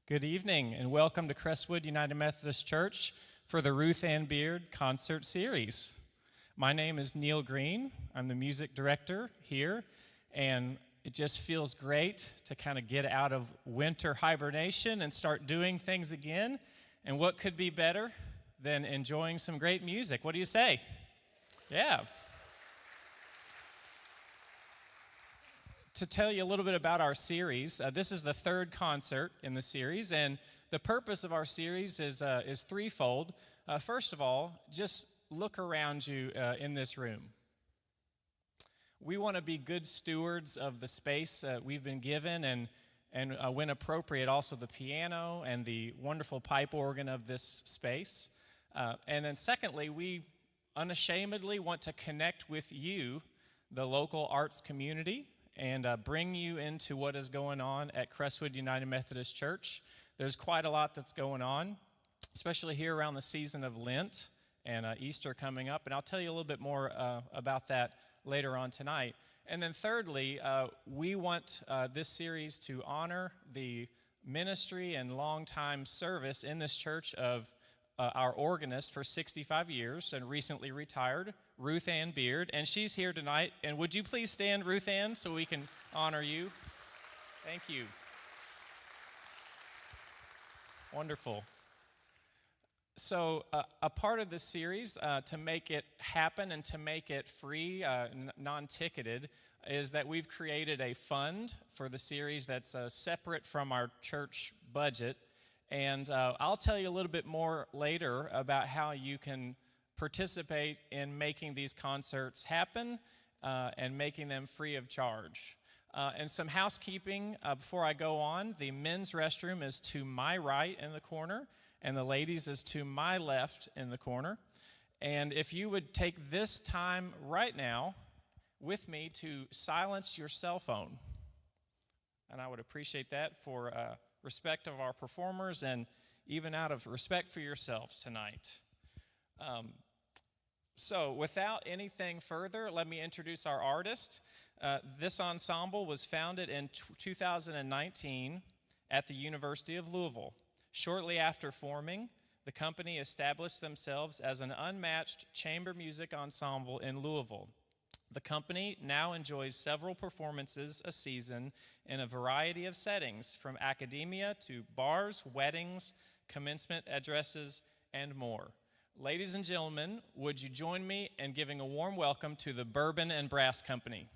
Good evening and welcome to Crestwood United Methodist Church for the Ruth Ann Beard Concert Series. My name is Neil Green. I'm the music director here, and it just feels great to kind of get out of winter hibernation and start doing things again. And what could be better than enjoying some great music? What do you say? Yeah. To tell you a little bit about our series, this is the third concert in the series, and the purpose of our series is threefold. First of all, just look around you in this room. We want to be good stewards of the space we've been given, and when appropriate, also the piano and the wonderful pipe organ of this space. And then secondly, we unashamedly want to connect with you, the local arts community, and bring you into what is going on at Crestwood United Methodist Church. There's quite a lot that's going on, especially here around the season of Lent and Easter coming up, and I'll tell you a little bit more about that later on tonight. And then thirdly, we want this series to honor the ministry and long-time service in this church of our organist for 65 years and recently retired, Ruth Ann Beard, and she's here tonight. And would you please stand, Ruth Ann, so we can honor you? Thank you. Wonderful. So a part of this series, to make it happen and to make it free, non-ticketed, is that we've created a fund for the series that's separate from our church budget. And I'll tell you a little bit more later about how you can participate in making these concerts happen and making them free of charge. And some housekeeping before I go on. The men's restroom is to my right in the corner, and the ladies is to my left in the corner. And if you would take this time right now with me to silence your cell phone, and I would appreciate that for respect of our performers and even out of respect for yourselves tonight. So without anything further, let me introduce our artist. This ensemble was founded in 2019 at the University of Louisville. Shortly after forming, the company established themselves as an unmatched chamber music ensemble in Louisville. The company now enjoys several performances a season in a variety of settings, from academia to bars, weddings, commencement addresses, and more. Ladies and gentlemen, would you join me in giving a warm welcome to the Bourbon and Brass Company?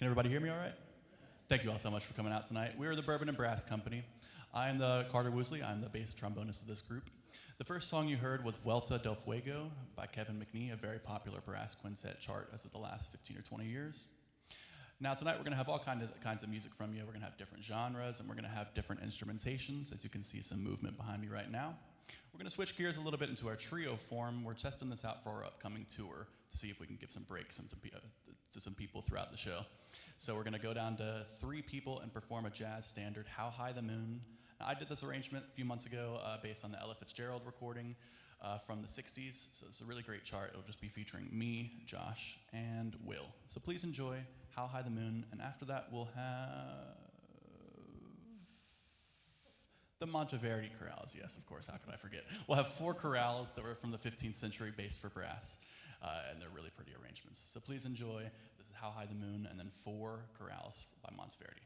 Can everybody hear me all right? Thank you all so much for coming out tonight. We're the Bourbon and Brass Company. I'm the Carter Woosley. I'm the bass trombonist of this group. The first song you heard was Vuelta del Fuego by Kevin McNee, a very popular brass quintet chart as of the last 15 or 20 years. Now tonight we're going to have all kinds of music from you. We're going to have different genres and we're going to have different instrumentations. As you can see some movement behind me right now. We're going to switch gears a little bit into our trio form. We're testing this out for our upcoming tour to see if we can give some breaks to some people throughout the show. So we're going to go down to 3 people and perform a jazz standard, How High the Moon. Now, I did this arrangement a few months ago based on the Ella Fitzgerald recording from the 60s. So it's a really great chart. It'll just be featuring me, Josh, and Will. So please enjoy How High the Moon. And after that, we'll have the Monteverdi chorales. Yes, of course. How could I forget? We'll have 4 chorales that were from the 15th century based for brass. And they're really pretty arrangements. So please enjoy. This is How High the Moon, and then 4 chorales by Monteverdi.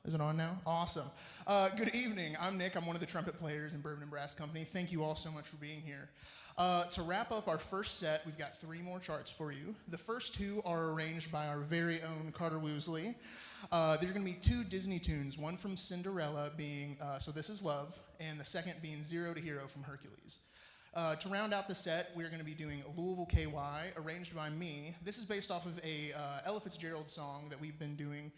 Is it on now? Awesome. Good evening. I'm Nick. I'm one of the trumpet players in Bourbon and Brass Company. Thank you all so much for being here. To wrap up our first set, we've got 3 more charts for you. The first 2 are arranged by our very own Carter Woosley. They're going to be 2 Disney tunes, one from Cinderella being So This Is Love, and the second being Zero to Hero from Hercules. To round out the set, we're going to be doing Louisville KY, arranged by me. This is based off of a Ella Fitzgerald song that we've been doing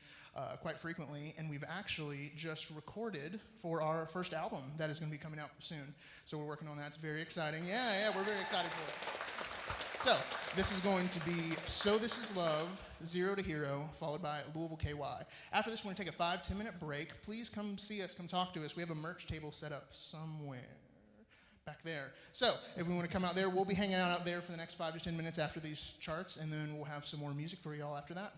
quite frequently, and we've actually just recorded for our first album that is going to be coming out soon. So we're working on that. It's very exciting. Yeah, we're very excited for it. So this is going to be So This Is Love, Zero to Hero, followed by Louisville KY. After this, we're going to take a 5-10 minute break. Please come see us, come talk to us. We have a merch table set up somewhere back there. So if we want to come out there, we'll be hanging out there for the next 5 to 10 minutes after these charts, and then we'll have some more music for y'all after that.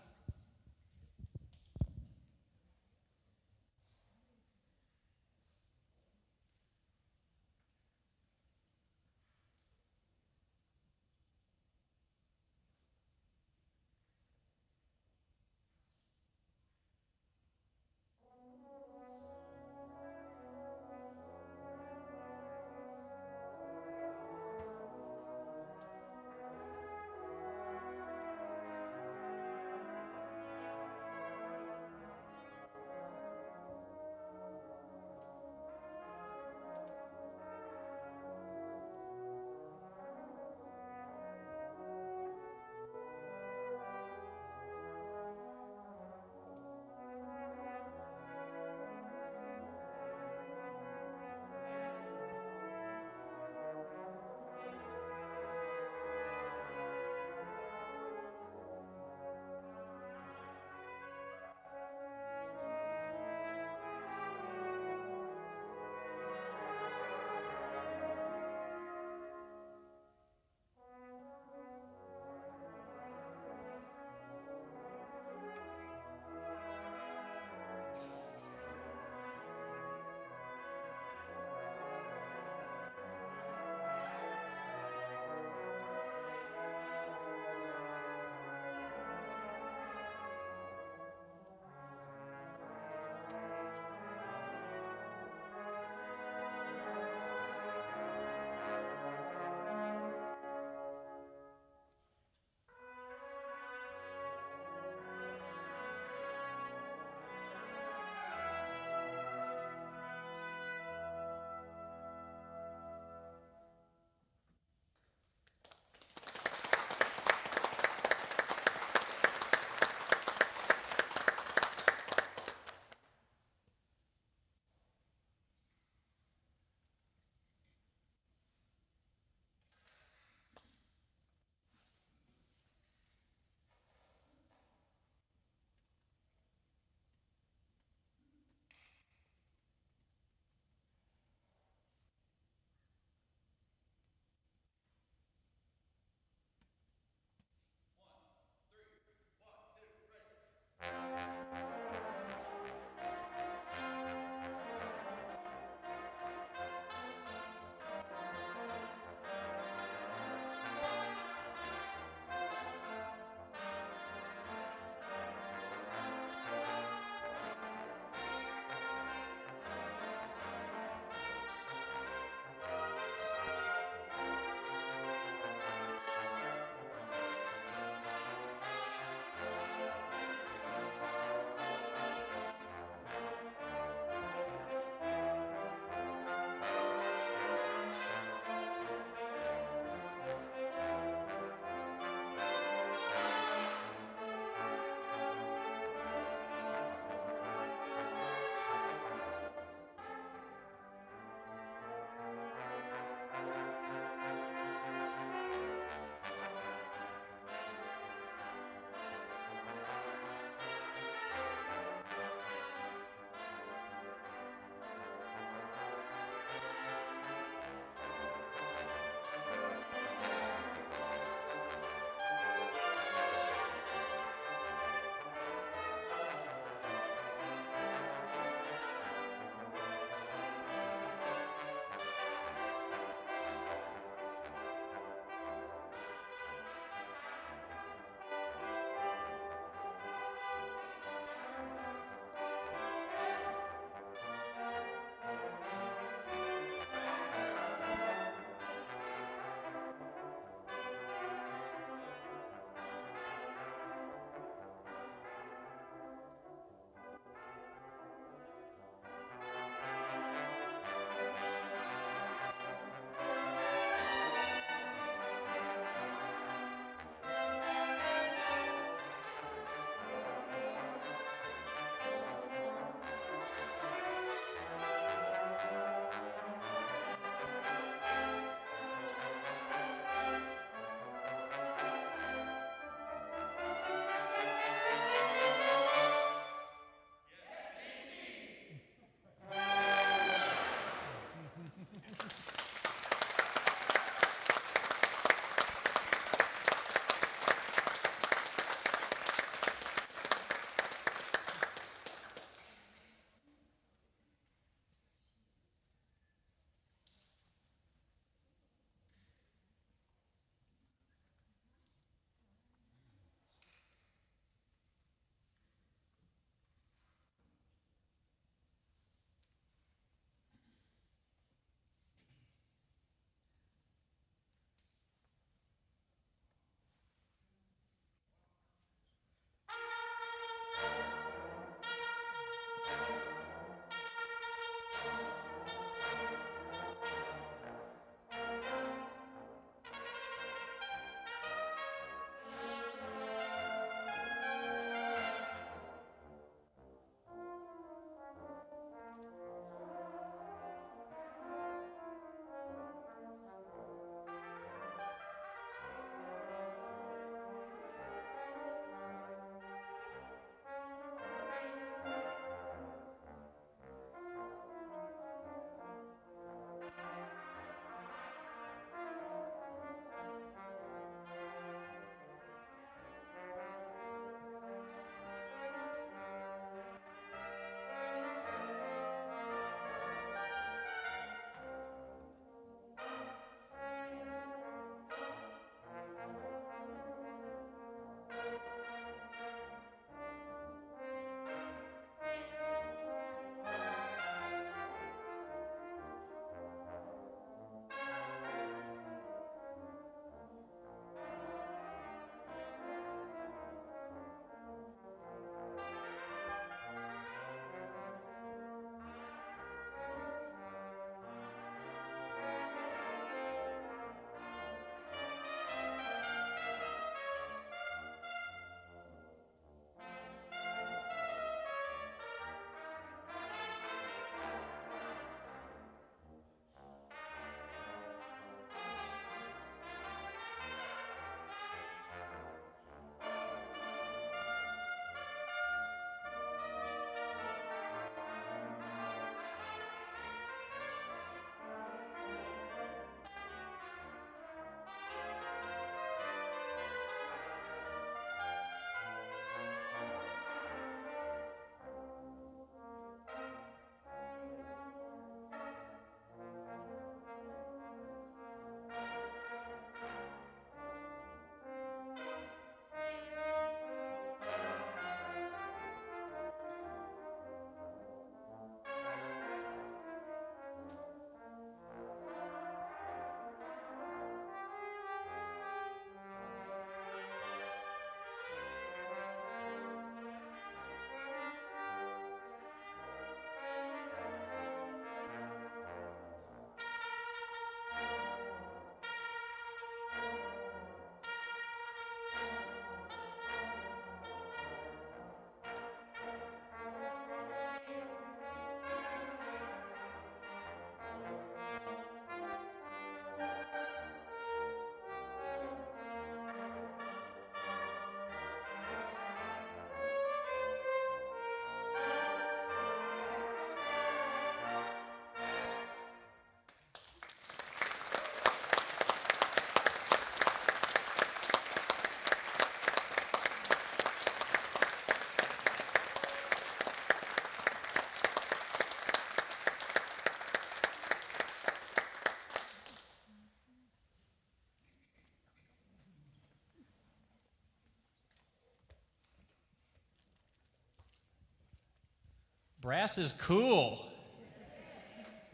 Brass is cool.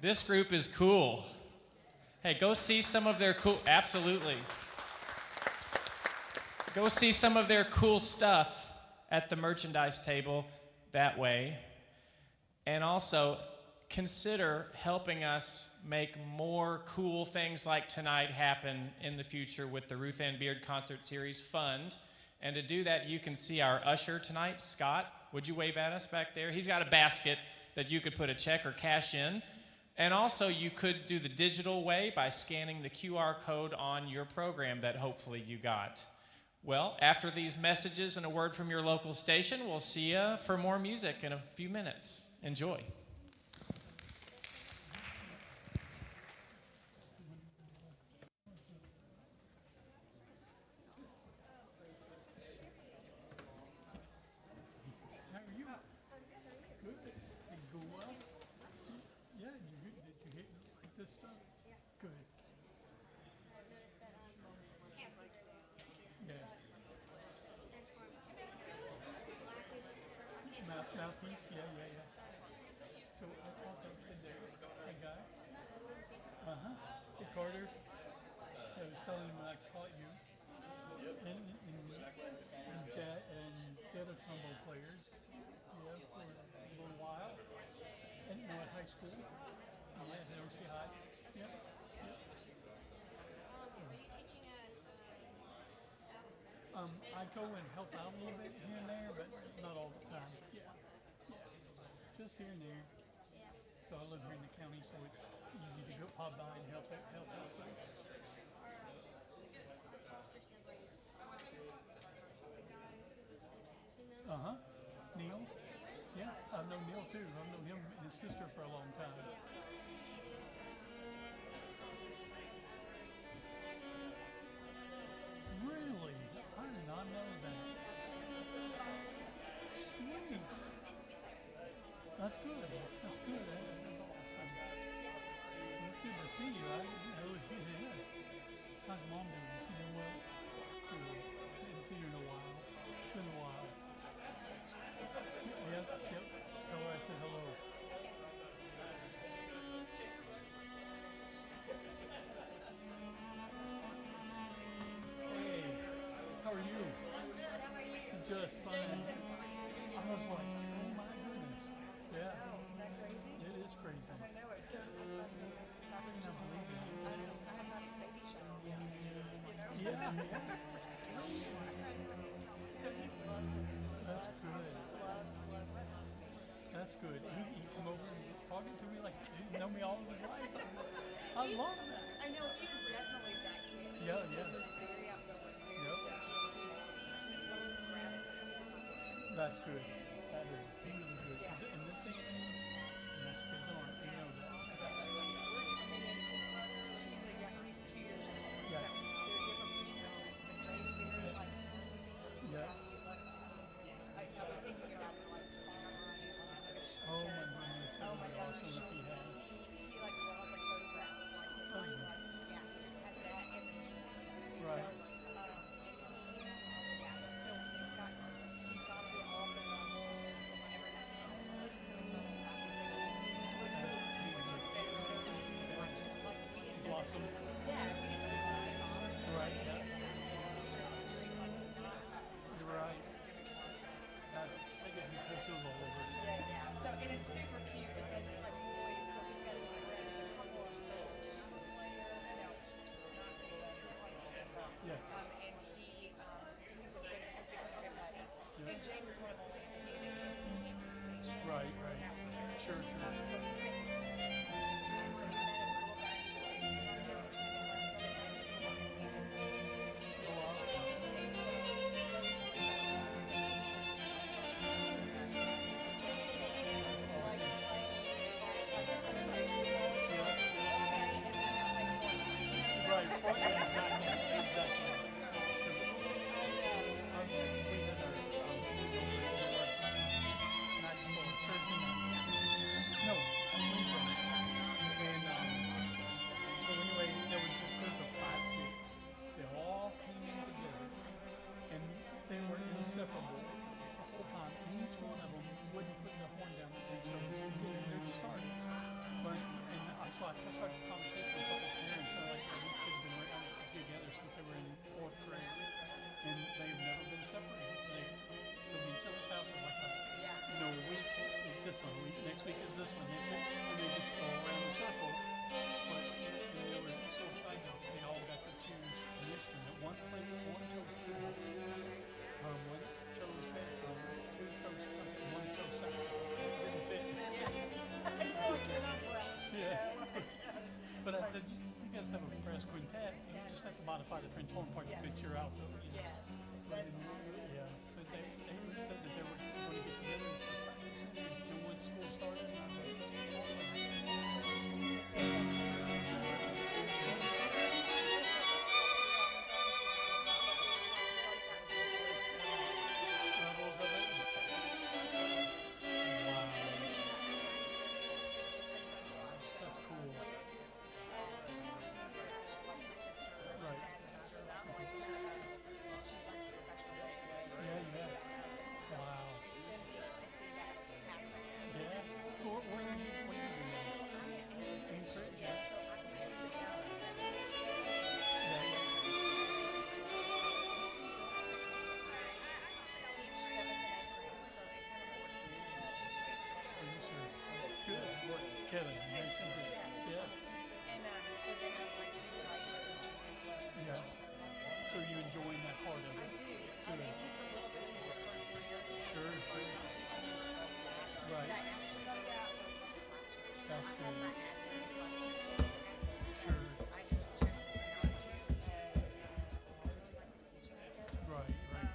This group is cool. Hey, go see some of their cool, absolutely. Go see some of their cool stuff at the merchandise table that way. And also, consider helping us make more cool things like tonight happen in the future with the Ruth Ann Beard Concert Series Fund. And to do that, you can see our usher tonight, Scott. Would you wave at us back there? He's got a basket that you could put a check or cash in. And also, you could do the digital way by scanning the QR code on your program that hopefully you got. Well, after these messages and a word from your local station, we'll see you for more music in a few minutes. Enjoy. Mouthpiece, yeah. So I taught them in there. That guy. Hey, Carter. I was telling him I taught you. And the other trombone players. Yeah, for a little while. And at high school. Yeah, at OC High. Yep. Are you teaching at I go and help out a little bit here and there, but not all the time. Yeah. Just here and there. Yeah. So I live here in the county, so it's easy to go pop by and help out folks. Our foster siblings. Neil? Yeah, I've known Neil too. I've known him and his sister for a long time. Really? I did not know that. Sweet. That's good. That's good. That's awesome. It's good to see you. I know it is. How's Mom doing? She doing well? Cool. Didn't see her in a while. It's been a while. Yep. Tell her I said hello. Hey, how are you? Good, how are you? Just fine. I was like, oh my goodness. Yeah. Isn't that crazy? It is crazy. I know it. I was about to say, Summer's just, I know, I had my baby shower, just, you know? Yeah. So he That's good. loves God's me. That's good. He come over and was talking to me like he know me all of his life. I love that. I know, he was definitely that kid. Yeah, He just yeah. was very outgoing, very Yep. social. He sees people around him, and he's fun. That's good. That is really good. 'Cause in this day and age, most kids aren't. You know that. He's 2 years younger, Yeah. so they're different personalities, but Jay's very like, Yeah. he likes, I was thinking about him like, Oh my goodness, that would be awesome if he had. he like draws like photographs, like different, like, yeah, he just has that and the music. Right. So, so he's got to be all the Blossom. yeah, Right. Yeah. You're right. That gives me cool chills all over. yeah. So and it's super cute because it's like boys. So he's got some friends, a couple of player, not Yeah. and he has become a good buddy. And Jay was one of only a few that came to the station. Right. Sure. So he's great. Right. Exactly. We had our no. started a conversation with a couple of parents. They're like, "Yeah, these kids have been together since they were in fourth grade, and they've never been separated. They live in each other's houses like a week. This one week, next week is this one, next week, and they just go around the circle. But and they were so excited that they all got to choose an instrument. One chose tuba, one chose triton, two chose trumpet, one chose saxophone. It didn't fit. Yeah. But I said, you guys have a brass quintet. You just have to modify the French horn part to fit your alto. Yes, that's awesome. Yeah. But they said that they were going to get together and surprise. And when school started, I was like, levels of it. Wow. That's cool. Right. Yeah, yeah. Wow. Yeah. So what are you doing? Encourage you. Yeah, yeah. Producer. Good. Kevin, nice to meet you. Yeah. Yeah. So you enjoying that part of it? Good. Sure, sure. Right. That's good. Sure. Right, right.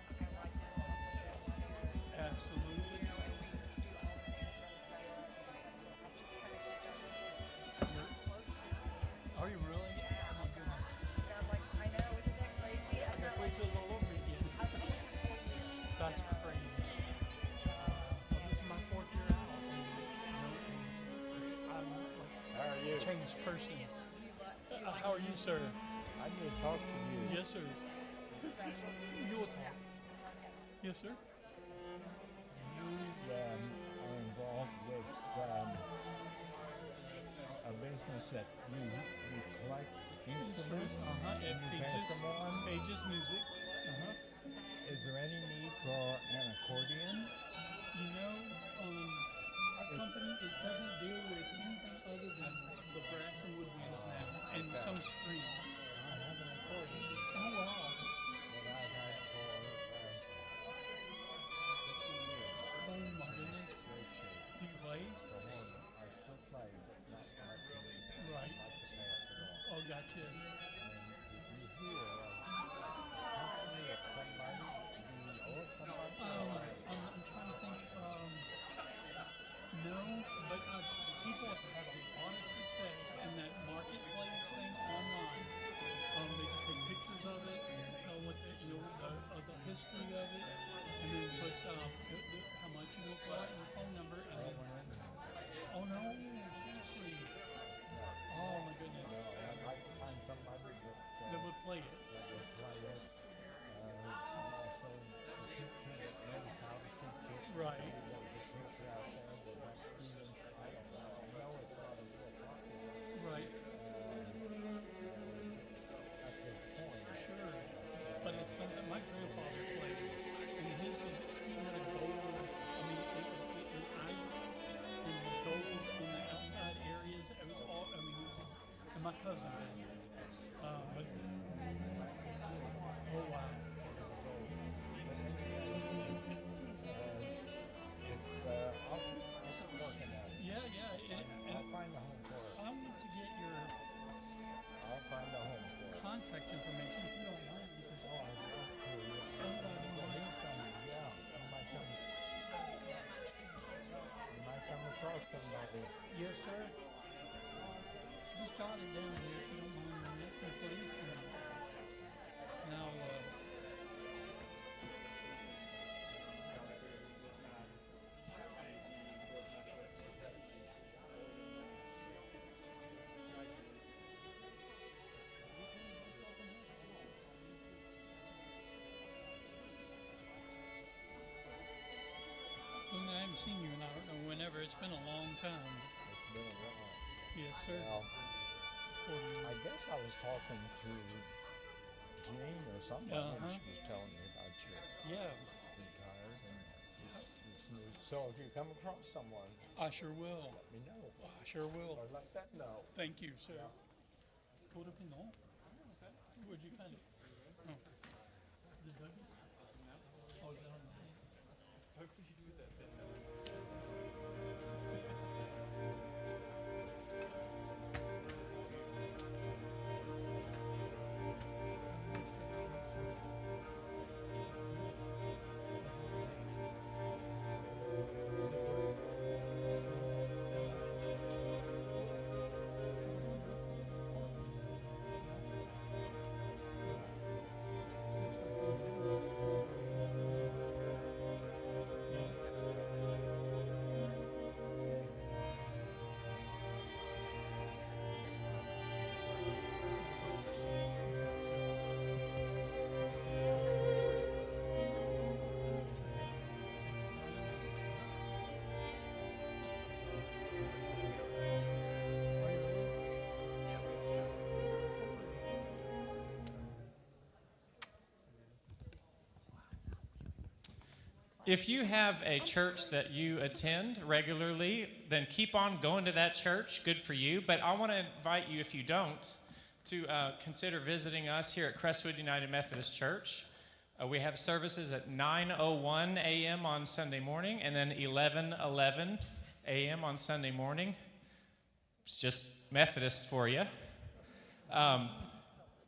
Absolutely. Are you really? Oh my goodness. Wait till it's all over again. That's crazy. Well, this is my fourth year out. And I'm like How are you? a changed person. How are you, sir? I need to talk to you. Yes, sir. You will talk. Yes, sir. You are involved with a business that you collect instruments At and you pass them on. Pages Music. Is there any need for an accordion? You know, our company, it doesn't deal with anything other than the brass and woodwinds now, and some strings. I have an accordion Oh, wow. that I've had for 50 years. Oh, my goodness. Great shape. Do you play? The horn I still play, but not so much anymore. Right. I like to pass it on. Oh, gotcha. And if you hear company of somebody, do you owe it somebody? I'm trying to think. No, but people have had a lot of success in that marketplace thing online. They just take pictures of it and tell what the history of it, and then put how much you will put and the phone number, and then. Oh no! Seriously. Oh my goodness. I'd like to find somebody That would play it. that would play it. Also, a teacher that knows how to teach it. Right. Maybe there's a teacher out there that has students. I don't know. I know it's not a real popular Right. at this point. Sure. But it's something my grandfather played, and his was he had a gold. I mean, it was ivory and the gold on the outside areas. It was all. I mean, and my cousin has it. But oh wow. I'll keep working at it. Yeah, yeah. I'll find a home for it. I want to get your I'll find a home for it. contact information if you don't mind, because Oh, I'd love to. somebody might. Yeah, you might come across somebody. Yes, sir. Just jot it down here if you don't mind, please. Now, I haven't seen you in I don't know whenever. It's been a long time. It's been a while. Yes, sir. Well, I guess I was talking to Jane or somebody, and Uh-huh. she was telling me about your Yeah, retired and this new. So if you come across someone, I sure will. let me know I sure will. or let that know. Thank you, sir. Pulled up in the hall. Okay. Where'd you find it? Oh. Did Dougie? Oh, is that on the thing? If you have a church that you attend regularly, then keep on going to that church. Good for you. But I want to invite you, if you don't, to consider visiting us here at Crestwood United Methodist Church. We have services at 9:01 a.m. on Sunday morning and then 11:11 a.m. on Sunday morning. It's just Methodists for you.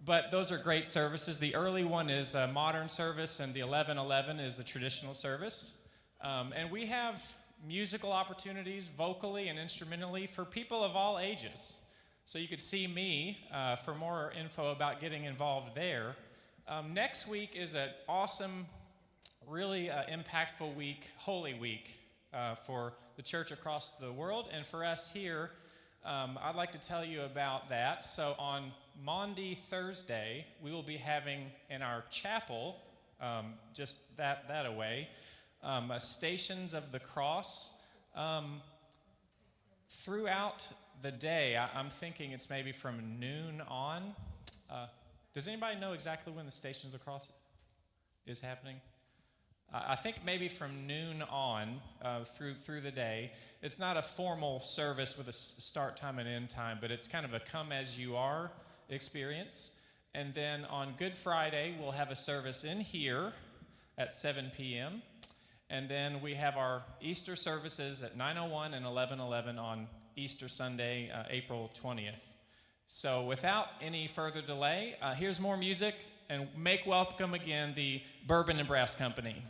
But those are great services. The early one is a modern service, and the 11:11 is the traditional service. And we have musical opportunities, vocally and instrumentally, for people of all ages. So you could see me for more info about getting involved there. Next week is an awesome, really impactful week, Holy Week, for the church across the world. And for us here, I'd like to tell you about that. So on Maundy Thursday, we will be having in our chapel, just that away, Stations of the Cross. Throughout the day, I'm thinking it's maybe from noon on. Does anybody know exactly when the Stations of the Cross is happening? I think maybe from noon on through the day. It's not a formal service with a start time and end time, but it's kind of a come as you are experience. And then on Good Friday, we'll have a service in here at 7 p.m. And then we have our Easter services at 9:01 and 11:11 on Easter Sunday, April 20th. So without any further delay, here's more music, and make welcome again the Bourbon and Brass Company.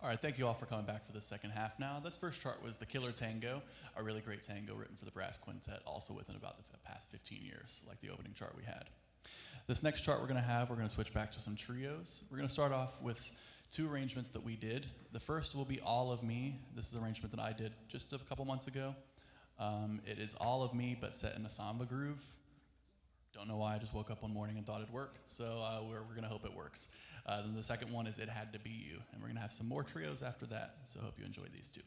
All right, thank you all for coming back for the second half now. This first chart was the Killer Tango, a really great tango written for the brass quintet, also within about the past 15 years, like the opening chart we had. This next chart we're gonna switch back to some trios. We're gonna start off with two arrangements that we did. The first will be All of Me. This is an arrangement that I did just a couple months ago. It is All of Me, but set in a samba groove. Don't know why, I just woke up one morning and thought it'd work, so we're gonna hope it works. Then the second one is It Had to Be You, and we're gonna have some more trios after that, so hope you enjoy these two.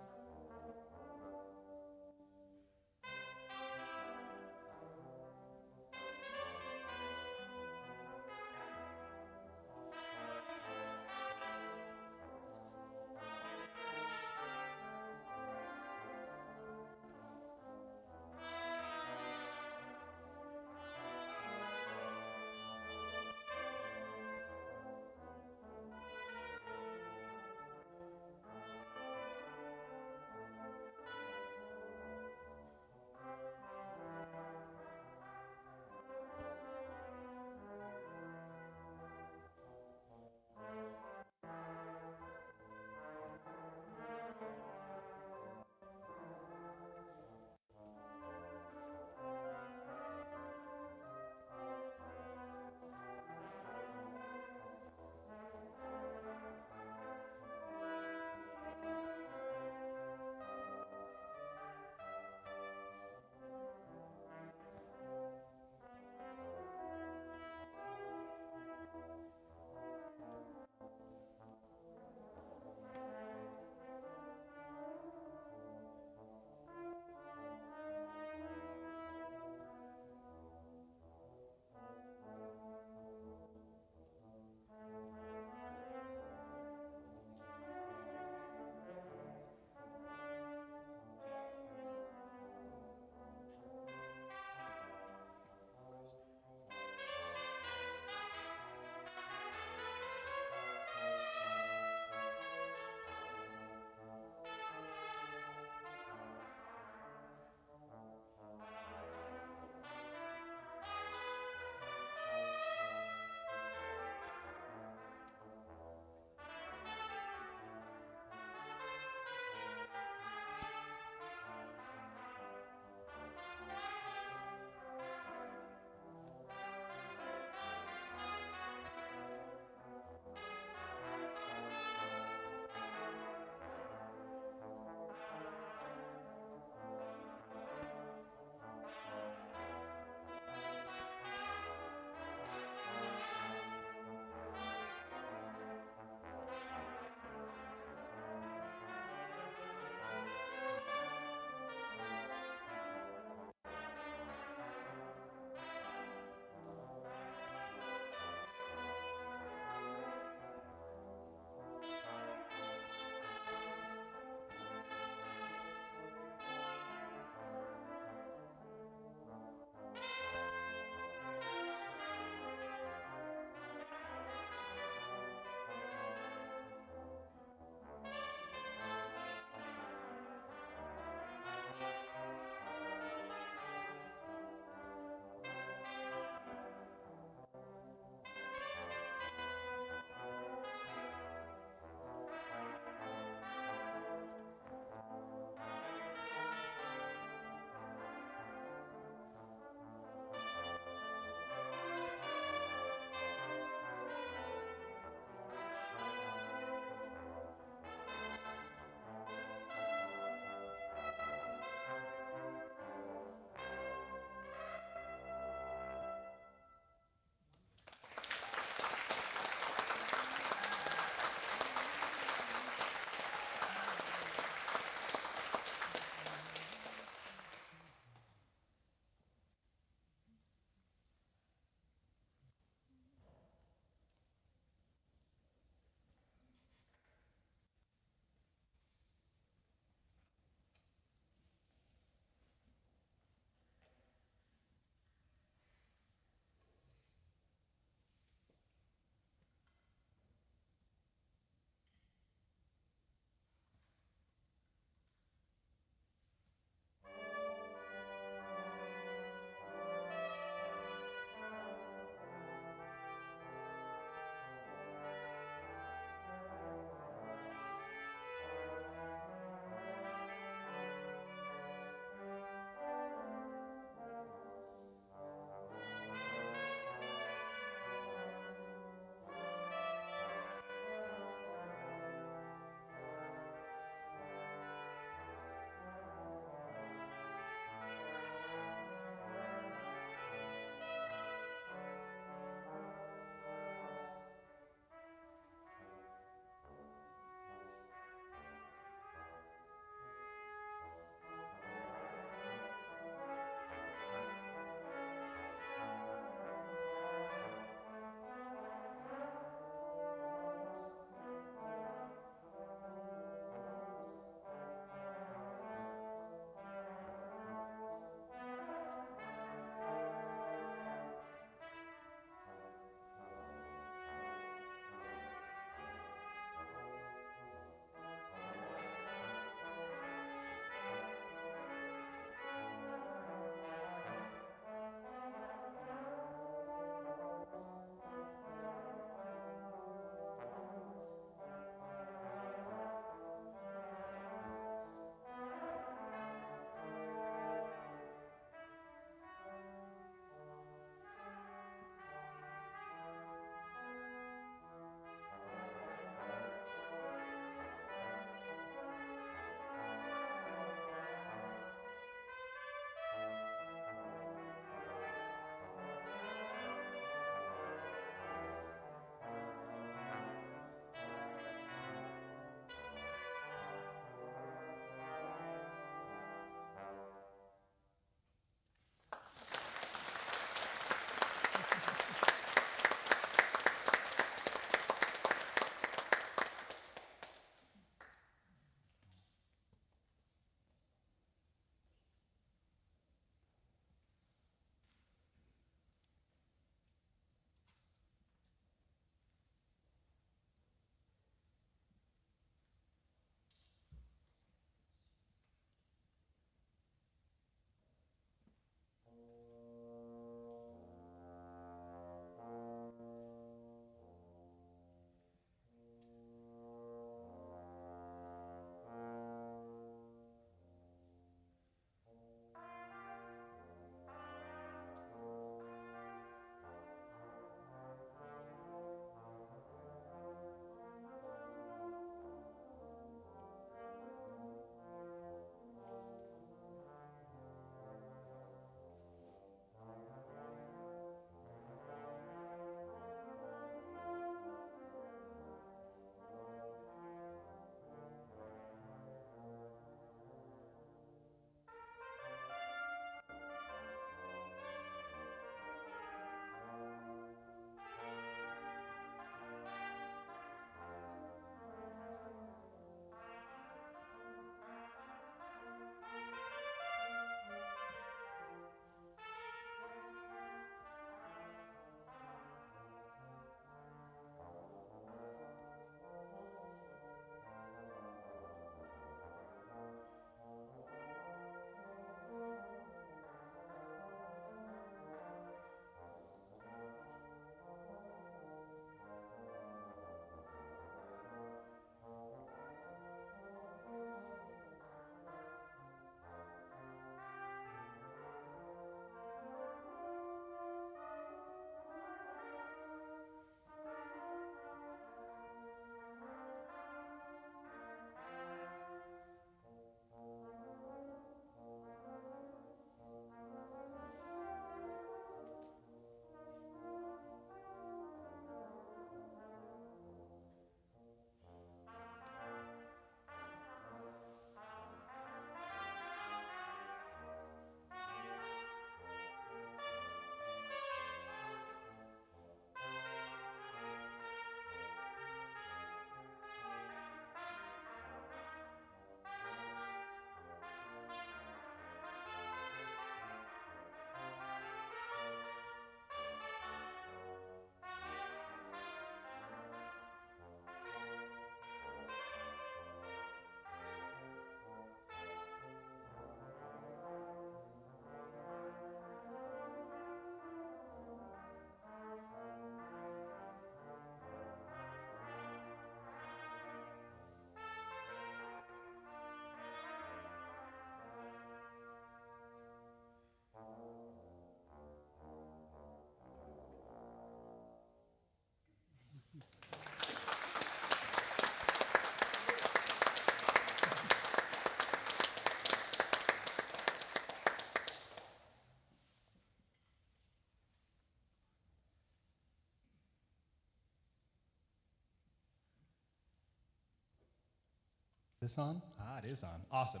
this on? Ah, it is on. Awesome.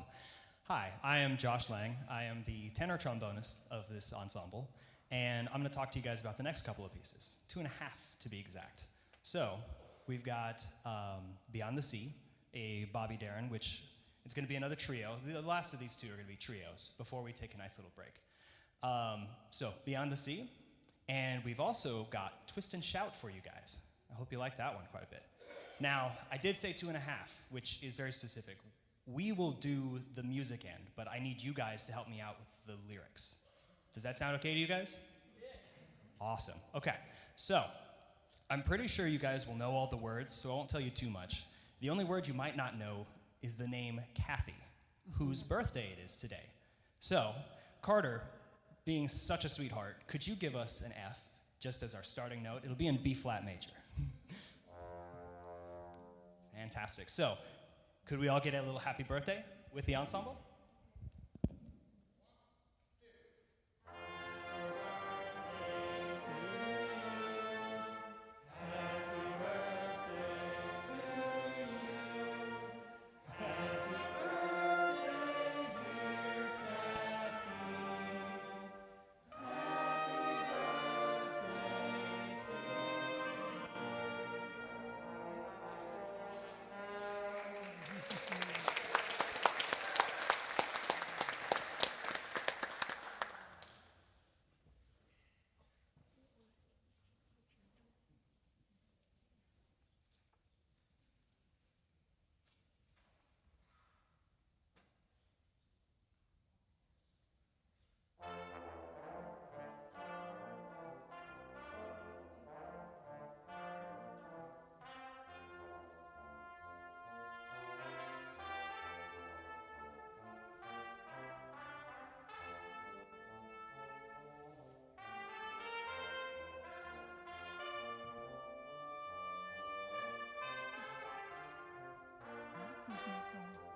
Hi, I am Josh Lang. I am the tenor trombonist of this ensemble, and I'm going to talk to you guys about the next couple of pieces, 2.5 to be exact. So, we've got Beyond the Sea, a Bobby Darin, which it's going to be another trio. The last of these two are going to be trios before we take a nice little break. So, Beyond the Sea, and we've also got Twist and Shout for you guys. I hope you like that one quite a bit. Now, I did say 2.5, which is very specific. We will do the music end, but I need you guys to help me out with the lyrics. Does that sound okay to you guys? Yeah. Awesome. Okay, so I'm pretty sure you guys will know all the words, so I won't tell you too much. The only word you might not know is the name Kathy, whose birthday it is today. So, Carter, being such a sweetheart, could you give us an F just as our starting note? It'll be in B flat major. Fantastic. So, could we all get a little happy birthday with the ensemble? Where's Nick going?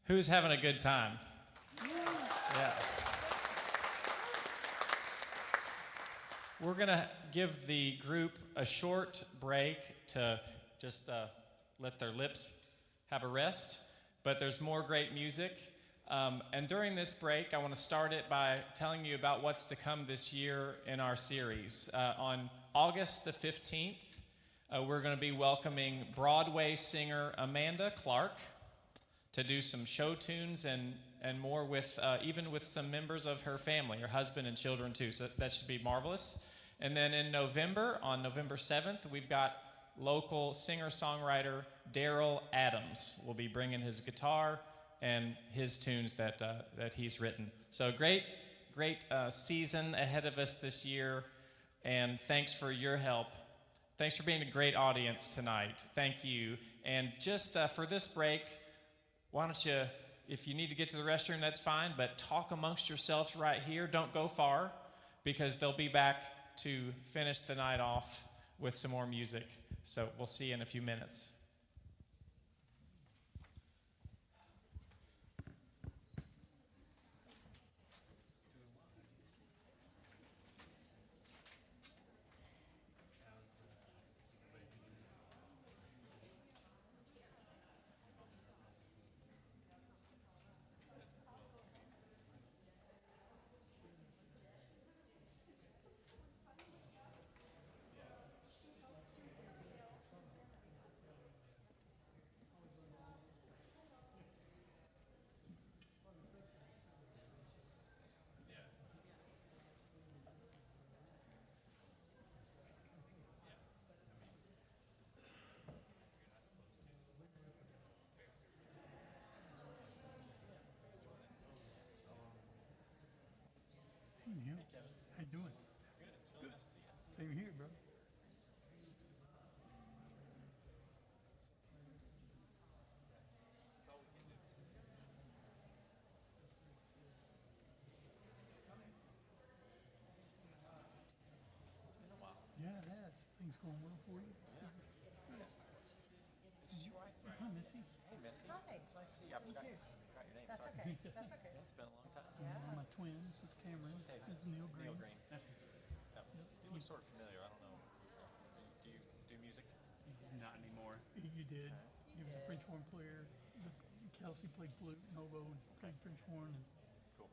Who's having a good time? Yeah. We're going to give the group a short break to just let their lips have a rest, but there's more great music. And during this break, I want to start it by telling you about what's to come this year in our series. On August the 15th, we're going to be welcoming Broadway singer Amanda Clark to do some show tunes and more with even with some members of her family, her husband and children too. So that should be marvelous. And then in November, on November 7th, we've got local singer-songwriter Daryl Adams will be bringing his guitar and his tunes that he's written. So great season ahead of us this year, and thanks for your help. Thanks for being a great audience tonight. Thank you. And just for this break, why don't you, if you need to get to the restroom, that's fine, but talk amongst yourselves right here. Don't go far, because they'll be back to finish the night off with some more music. So we'll see you in a few minutes. Hey, Neil. How you doing? Good. Same here, bro. Yeah, it has. Things going well for you? Yeah. This is your wife. Hi, Missy. Hey, Missy. Hi. It's nice to see you. I forgot your name. That's Sorry. okay. That's okay. It's been a long time. My twins. It's Cameron. Hey, This is Neil Green. Neil Green. That's You look sort of familiar. I don't know. Do you do music? Not anymore. You did. You were a French horn player. Kelsey played flute and oboe and played French horn Cool.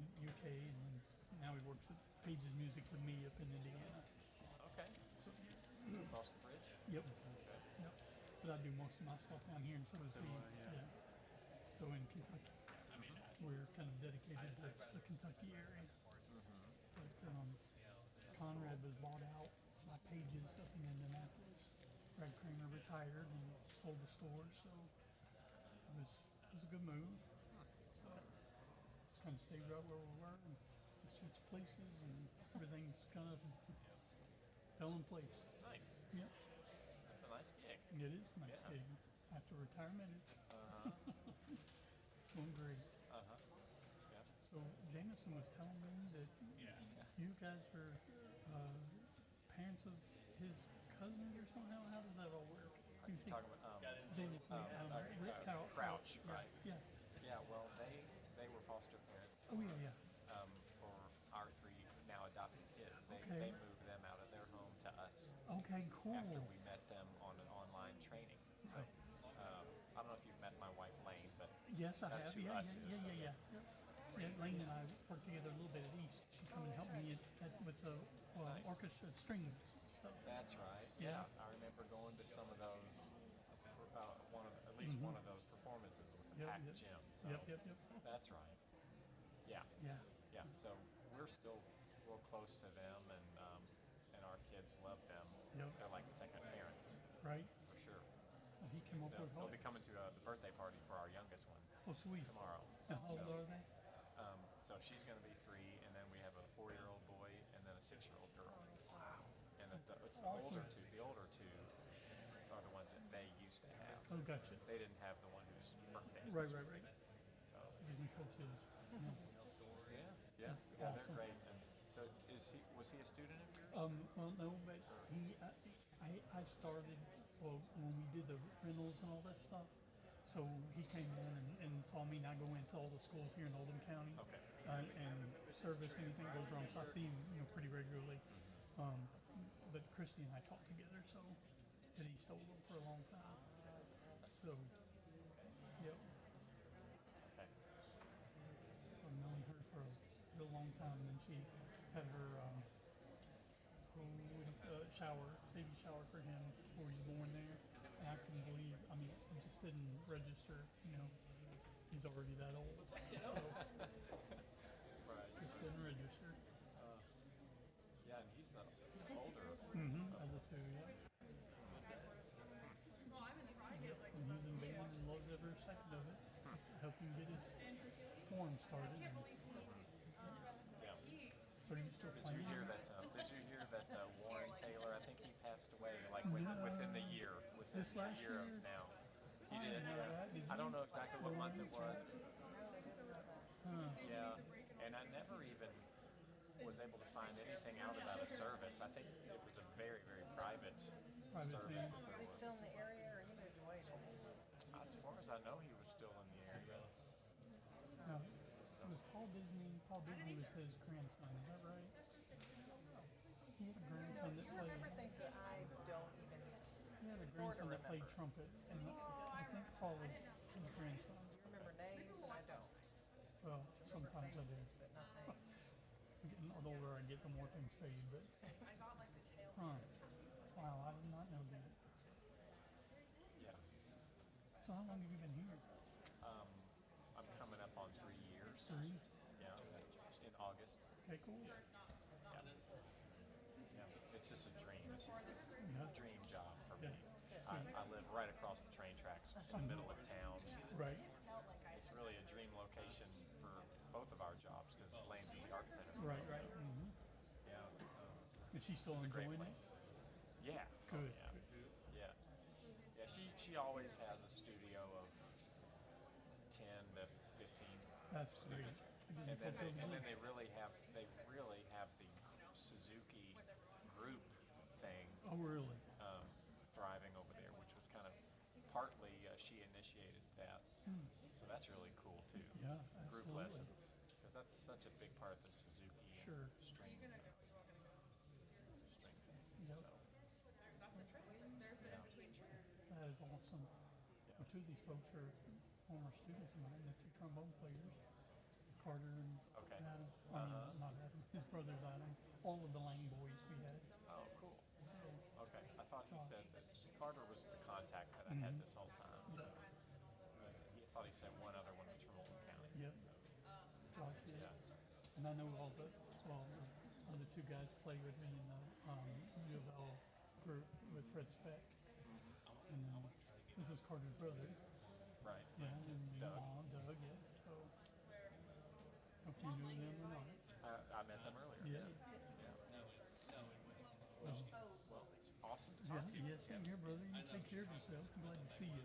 in UK, and then now he works with Page's Music with me up in Indiana. Okay. So, Across the bridge. yep. Yep. But I do most of my stuff down here, and so does he. Yeah. So in Kentucky, we're kind of dedicated to the Kentucky area. But Conrad was bought out by Page's up in Indianapolis. Brad Kramer retired and sold the store, so it was a good move. So just kind of stayed right where we were and switched places, and everything's kind of fell in place. Nice. Yep. That's a nice gig. It is a nice Yeah. gig. After retirement, it's going great. Yeah. So Jameson was telling me that you guys are parents of his cousin or somehow. How does that all work? You think Talking about Jameson, Rick Crouch, yeah, right? Yeah. Yeah. Well, they were foster parents Oh yeah. for our three now adopted kids. Okay. They moved them out of their home to us Okay. Cool. after we met them on an online training. So I don't know if you've met my wife Lane, but Yes, I that's have. who Yeah, us is. yeah. Yep. Yeah, Lane and I worked together a little bit at East. She come and help me with the orchestra strings stuff. That's right. Yeah. Yeah. I remember going to some of those, at least one of those performances with the Yep, packed yep. gym. So Yep. that's right. Yeah. Yeah. Yeah. So we're still real close to them, and our kids love them. Yep. They're like second parents Right. for sure. He came up with They'll be coming to the birthday party for our youngest one Oh, sweet. tomorrow. Now, how old are they? So she's going to be 3, and then we have a 4-year-old boy and then a 6-year-old girl. Wow! And it's the older two. The older two are the ones that they used to have. Oh, gotcha. They didn't have the one whose birthday is Right. this week. So Getting coaches. yeah, they're awesome. great. And so was he a student of yours? Well, no, but I started, well, when we did the rentals and all that stuff. So he came in and saw me not go into all the schools here in Oldham County. Okay. And service anything goes wrong. So I see him, pretty regularly. But Christy and I talked together, so at East Oldham for a long time. So, yep. Okay. So I've known her for a real long time, and she had her baby shower for him before he was born there. And I couldn't believe, he just didn't register, he's already that old. So, Right. just didn't register. Yeah, and he's the older. Of the two, yeah. Yep, and he's in band and loves every second of it. Help him get his form started. Yeah. So you still Did playing? you hear that? Warren Taylor? I think he passed away like within the year. Within This the last year of year? now. He I did. didn't know that. Did I don't you? know exactly what month it was. Huh. Yeah, and I never even was able to find anything out about a service. I think it was a very, very private Private service. thing. If Is there he was. still in the area or he moved away? As far as I know, he was still in the area. Now, was Paul Disney? Paul Disney was his grandson. Is that right? He had a grandson that You played. remember things that I don't even. He had a sorta grandson that played remember. trumpet, and I think Paul was his grandson. You remember names and I don't. Well, sometimes I do. Faces, but not names. The older I get, the more things fade. But huh? Wow, I did not know that. Yeah. So how long have you been here? I'm coming up on 3 years. 3? Yeah, in August. Okay, cool. Yeah. It's just a dream. It's just Yeah. a dream job for me. Yeah. I live right across the train tracks in the middle of town. Right. It's really a dream location for both of our jobs because Lane's the art center. Right. Right. Yeah. Is she still It's a great enjoying it? place. Yeah. Good. Yeah. Yeah. She always has a studio of 10 to 15 That's great. students. And then they really have the Suzuki group thing Oh, really? thriving over there, which was kind of partly she initiated that. So that's really cool too. Yeah, Group absolutely. lessons, because that's such a big part of the Suzuki Sure. string thing. Yep. So, That is awesome. Well, two of these folks are former students of mine, the two trombone players, Carter and Okay. Adam. Not Adam. His brother's Adam. All of the Lang boys we had. oh, cool. So, Okay, I thought he said that Carter was the contact that I had this whole time. So, I thought he said one other one was from Oldham County. yep. Josh is. Yeah. And I know all the other two guys play with me in the U of L group with Fred Speck. And this is Carter's brother. Right. Yeah, and Doug. Mom, Doug, yeah. So, hope you knew them or not. I met them earlier. Yeah. Well, it's awesome to Yeah, talk to you. yes, same here, brother. You take care of yourself. I'm glad to see you.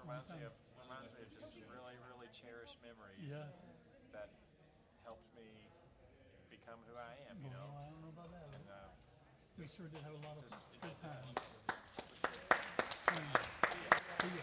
Reminds me of just really, really cherished memories Yeah. that helped me become who I am, you Well, know. I don't know about that. And, We sure did have a lot of just good times. See ya.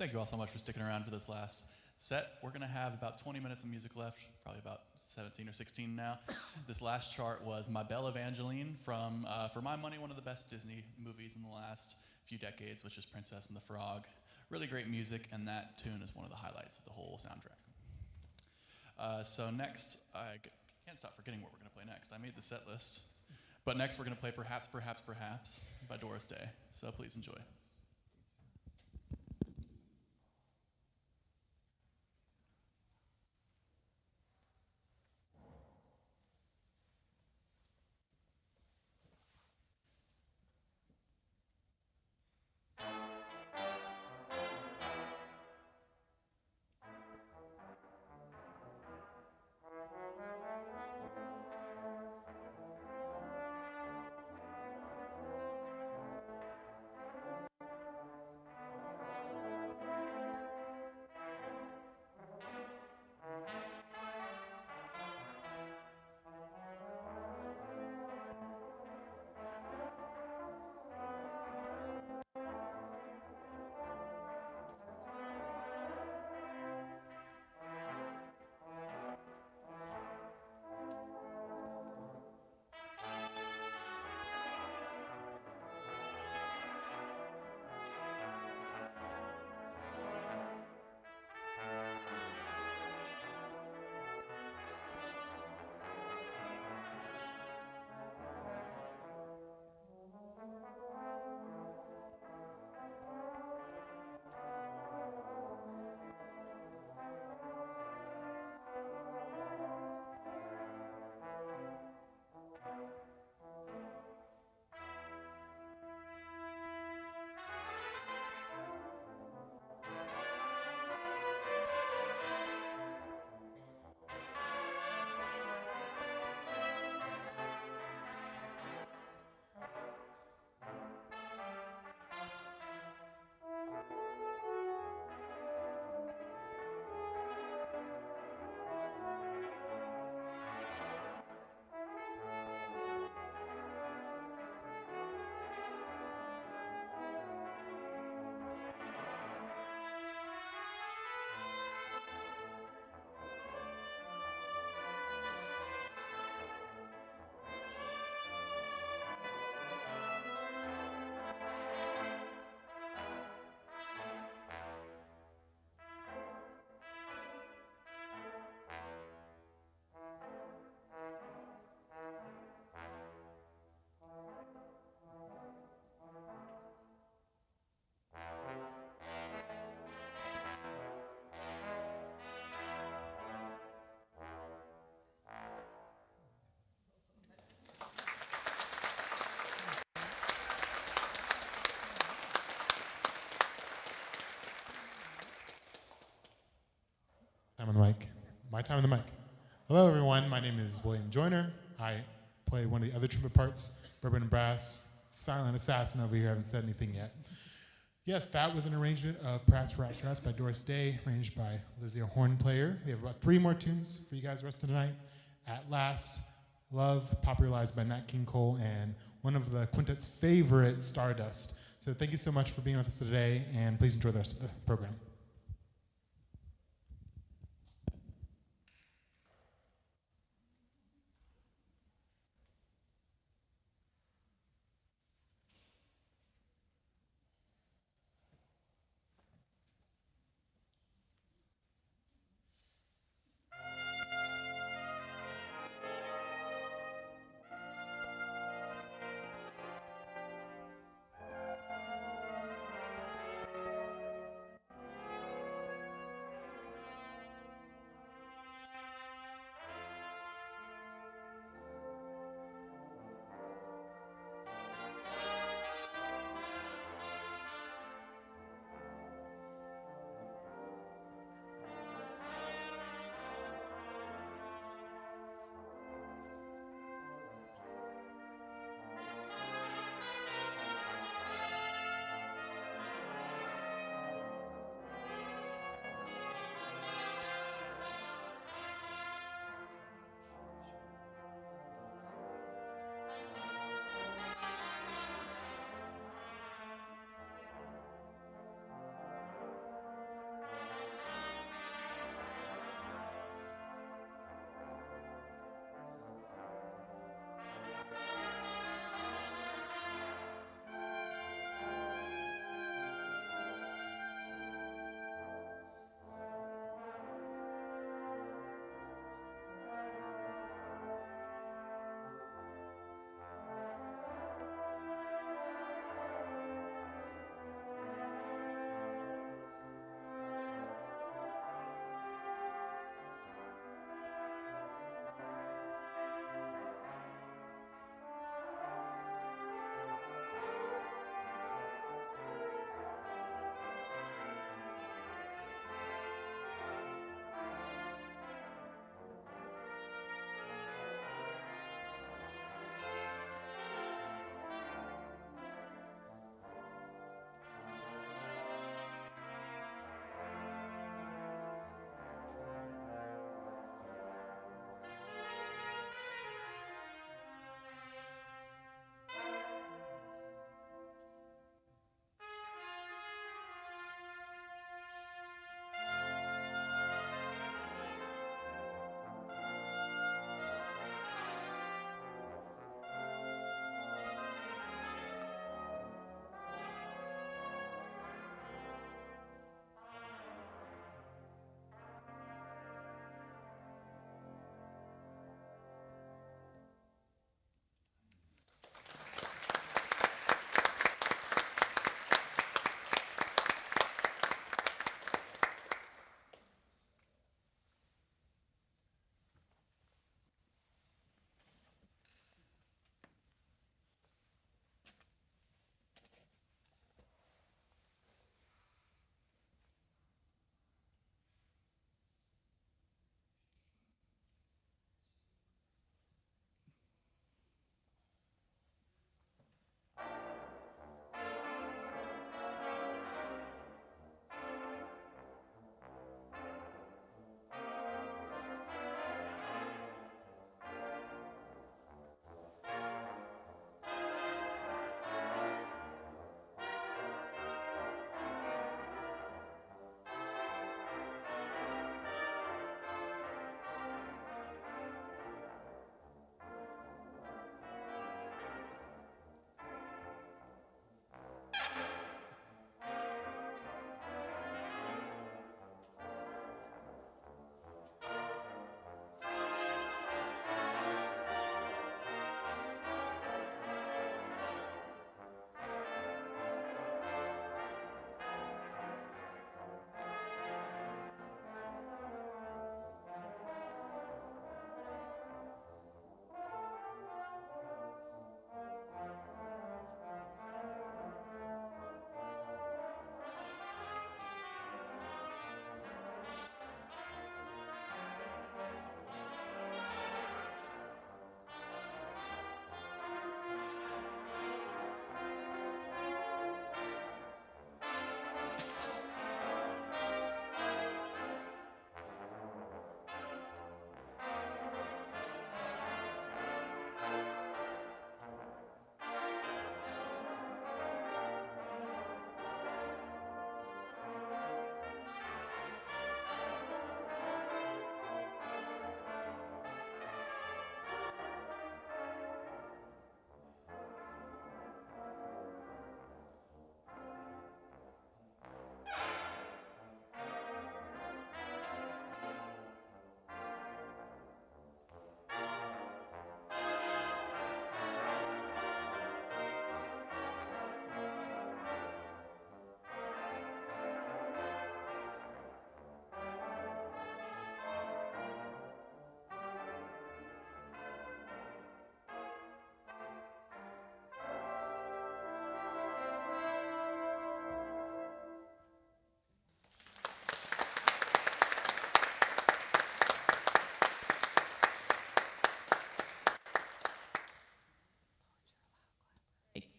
Thank you all so much for sticking around for this last set. We're going to have about 20 minutes of music left, probably about 17 or 16 now. This last chart was My Belle Evangeline from, for my money, one of the best Disney movies in the last few decades, which is Princess and the Frog. Really great music, and that tune is one of the highlights of the whole soundtrack. So next, I can't stop forgetting what we're going to play next. I made the set list. But next we're going to play Perhaps, Perhaps, Perhaps by Doris Day. So please enjoy. Time on the mic. My time on the mic. Hello, everyone. My name is William Joyner. I play one of the other trumpet parts, bourbon and brass, silent assassin over here. I haven't said anything yet. Yes, that was an arrangement of Perhaps, Perhaps, Perhaps by Doris Day, arranged by Lizzie, a horn player. We have about 3 more tunes for you guys the rest of the night. At Last, Love, popularized by Nat King Cole, and one of the quintet's favorite, Stardust. So thank you so much for being with us today, and please enjoy the rest of the program.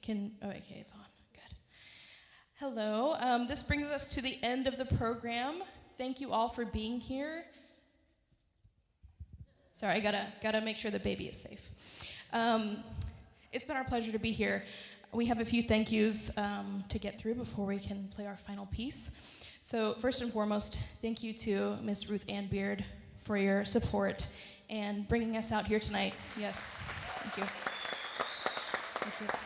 Okay, it's on. Good. Hello. This brings us to the end of the program. Thank you all for being here. Sorry, I gotta make sure the baby is safe. It's been our pleasure to be here. We have a few thank yous to get through before we can play our final piece. So first and foremost, thank you to Miss Ruth Ann Beard for your support and bringing us out here tonight. Yes, thank you. Thank you.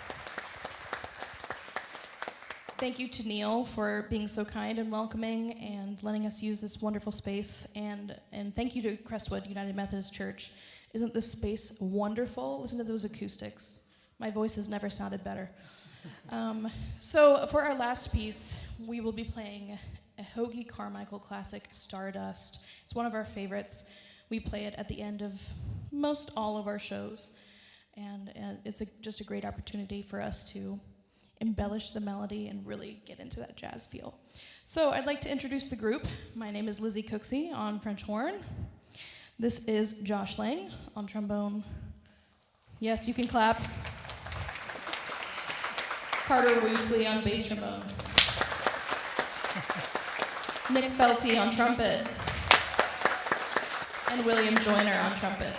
Thank you to Neil for being so kind and welcoming and letting us use this wonderful space. And thank you to Crestwood United Methodist Church. Isn't this space wonderful? Listen to those acoustics. My voice has never sounded better. So for our last piece, we will be playing a Hoagie Carmichael classic, Stardust. It's one of our favorites. We play it at the end of most all of our shows. And it's just a great opportunity for us to embellish the melody and really get into that jazz feel. So I'd like to introduce the group. My name is Lizzie Cooksey on French horn. This is Josh Lang on trombone. Yes, you can clap. Carter Woosley on bass trombone. Nick Felty on trumpet. And William Joyner on trumpet.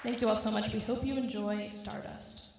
Thank you all so much. We hope you enjoy Stardust.